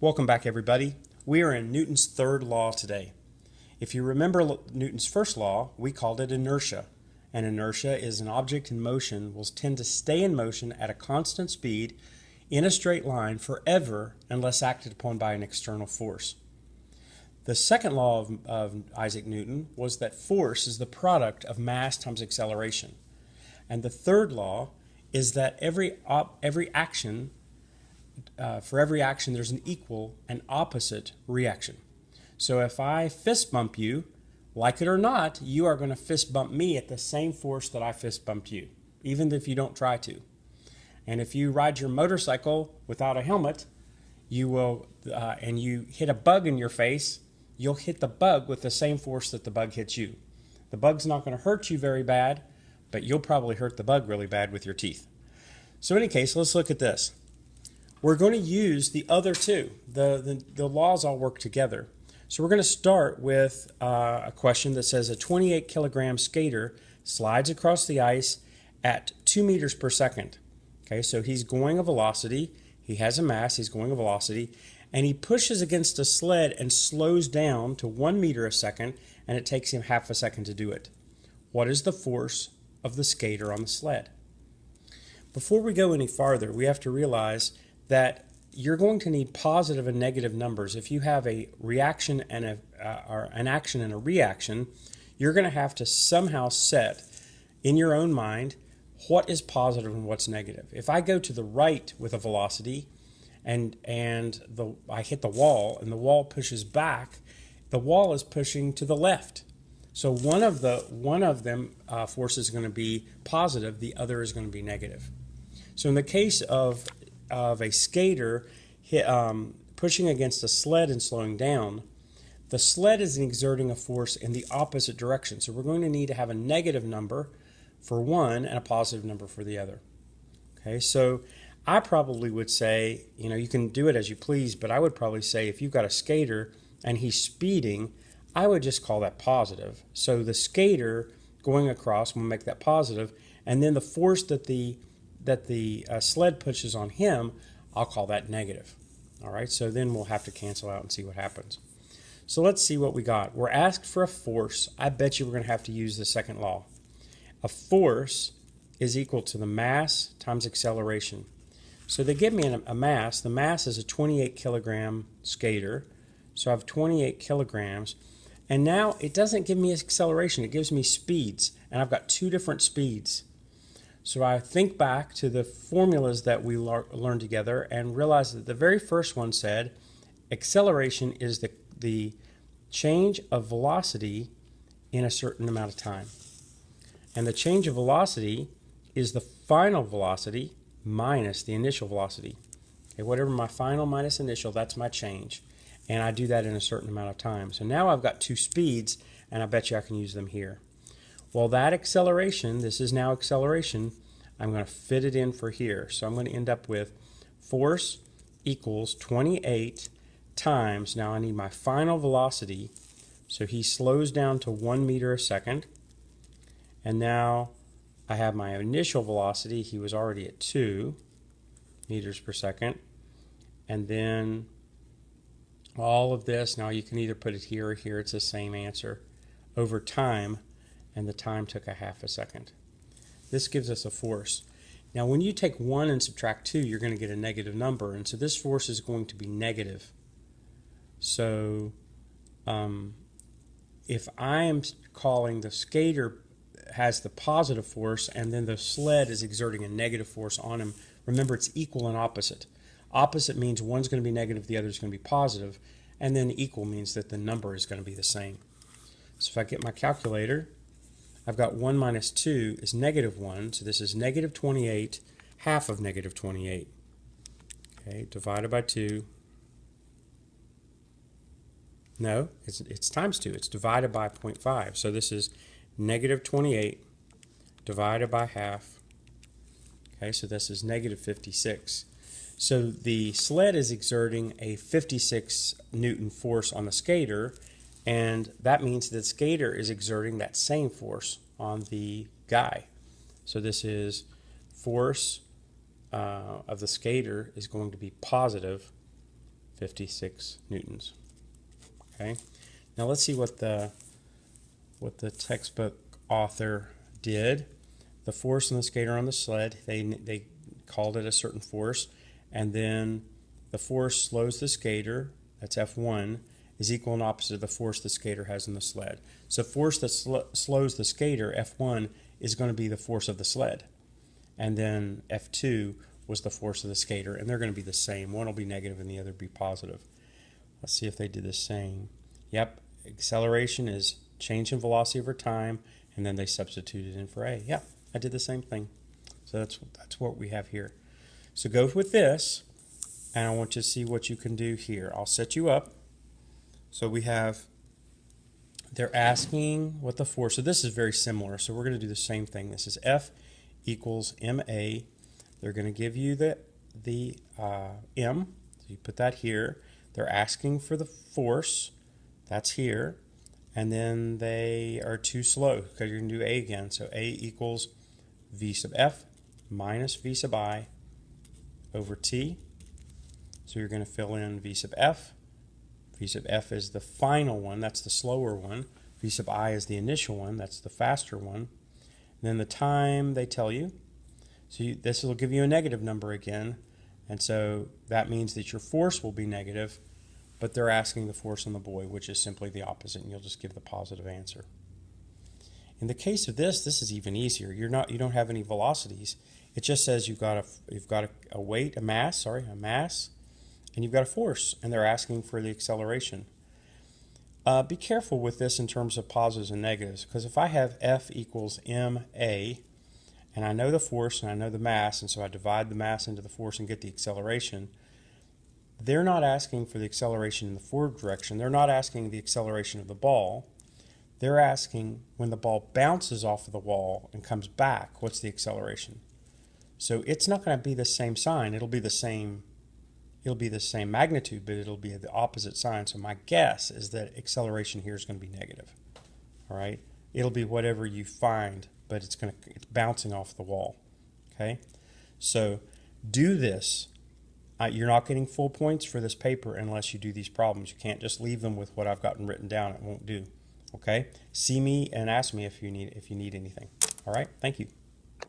Welcome back, everybody. We are in Newton's third law today. If you remember Newton's first law, we called it inertia. And inertia is an object in motion will tend to stay in motion at a constant speed in a straight line forever unless acted upon by an external force. The second law of Isaac Newton was that force is the product of mass times acceleration. And the third law is that for every action there's an equal and opposite reaction. So if I fist bump you, like it or not, you are going to fist bump me at the same force that I fist bumped you, even if you don't try to. And if you ride your motorcycle without a helmet, you will, and you hit a bug in your face, you'll hit the bug with the same force that the bug hits you. The bug's not going to hurt you very bad, but you'll probably hurt the bug really bad with your teeth. So in any case, let's look at this. We're going to use the other two. The laws all work together. So we're going to start with a question that says a 28 kilogram skater slides across the ice at 2 meters per second. Okay, so he's going a velocity, he has a mass, he's going a velocity, and he pushes against a sled and slows down to 1 meter a second, and it takes him half a second to do it. What is the force of the skater on the sled? Before we go any farther, we have to realize that you're going to need positive and negative numbers. If you have a reaction and an action and a reaction, you're going to have to somehow set in your own mind what is positive and what's negative. If I go to the right with a velocity and I hit the wall and the wall pushes back, the wall is pushing to the left. So one of them forces is going to be positive, the other is going to be negative. So in the case of a skater pushing against a sled and slowing down, the sled is exerting a force in the opposite direction. So we're going to need to have a negative number for one and a positive number for the other. Okay, so I probably would say, you can do it as you please, but I would probably say if you've got a skater and he's speeding, I would just call that positive. So the skater going across will make that positive, and then the force that the sled pushes on him, I'll call that negative. All right, so then we'll have to cancel out and see what happens. So let's see what we got. We're asked for a force. I bet you we're going to have to use the second law. A force is equal to the mass times acceleration. So they give me a mass. The mass is a 28 kilogram skater. So I have 28 kilograms. And now it doesn't give me acceleration. It gives me speeds. And I've got two different speeds. So I think back to the formulas that we learned together and realize that the very first one said acceleration is the change of velocity in a certain amount of time. And the change of velocity is the final velocity minus the initial velocity. Okay, whatever my final minus initial, that's my change. And I do that in a certain amount of time. So now I've got two speeds, and I bet you I can use them here. Well, that acceleration, this is now acceleration, I'm going to fit it in for here. So I'm going to end up with force equals 28 times, now I need my final velocity, so he slows down to 1 meter a second. And now I have my initial velocity, he was already at 2 meters per second. And then all of this, now you can either put it here or here, it's the same answer, over time. And the time took a half a second. This gives us a force. Now when you take 1 and subtract 2, you're going to get a negative number, and so this force is going to be negative. So if I am calling the skater has the positive force and then the sled is exerting a negative force on him, remember it's equal and opposite. Opposite means one's going to be negative, the other is going to be positive, and then equal means that the number is going to be the same. So if I get my calculator, I've got 1 minus 2 is negative 1, so this is negative 28, half of negative 28. Okay, divided by 2. No, it's times 2. It's divided by 0.5. So this is negative 28 divided by half. Okay, so this is negative 56. So the sled is exerting a 56 Newton force on the skater, and that means that the skater is exerting that same force on the guy. So this is force of the skater is going to be positive 56 newtons. Okay. Now let's see what the textbook author did. The force on the skater on the sled, they called it a certain force, and then the force slows the skater, that's F1, is equal and opposite of the force the skater has in the sled. So force that slows the skater, F1, is going to be the force of the sled. And then F2 was the force of the skater, and they're going to be the same. One will be negative and the other will be positive. Let's see if they did the same. Yep, acceleration is change in velocity over time, and then they substituted in for A. Yeah, I did the same thing. So that's what we have here. So go with this, and I want you to see what you can do here. I'll set you up. So we have, they're asking what the force, so this is very similar, so we're going to do the same thing. This is F equals ma. They're going to give you the m, so you put that here. They're asking for the force, that's here, and then they are too slow because you're going to do A again. So A equals V sub F minus V sub I over T. So you're going to fill in V sub F. V sub F is the final one, that's the slower one. V sub I is the initial one, that's the faster one. And then the time they tell you. So this will give you a negative number again. And so that means that your force will be negative, but they're asking the force on the boy, which is simply the opposite, and you'll just give the positive answer. In the case of this is even easier. You don't have any velocities. It just says you've got a weight, a mass, and you've got a force, and they're asking for the acceleration. Be careful with this in terms of positives and negatives, because if I have F equals ma, and I know the force and I know the mass, and so I divide the mass into the force and get the acceleration, they're not asking for the acceleration in the forward direction. They're not asking the acceleration of the ball. They're asking when the ball bounces off of the wall and comes back, what's the acceleration? So it's not going to be the same sign. It'll be the same magnitude, but it'll be the opposite sign. So my guess is that acceleration here is going to be negative. All right? It'll be whatever you find, but it's bouncing off the wall. Okay? So do this. You're not getting full points for this paper unless you do these problems. You can't just leave them with what I've gotten written down. It won't do. Okay? See me and ask me if you need anything. All right? Thank you.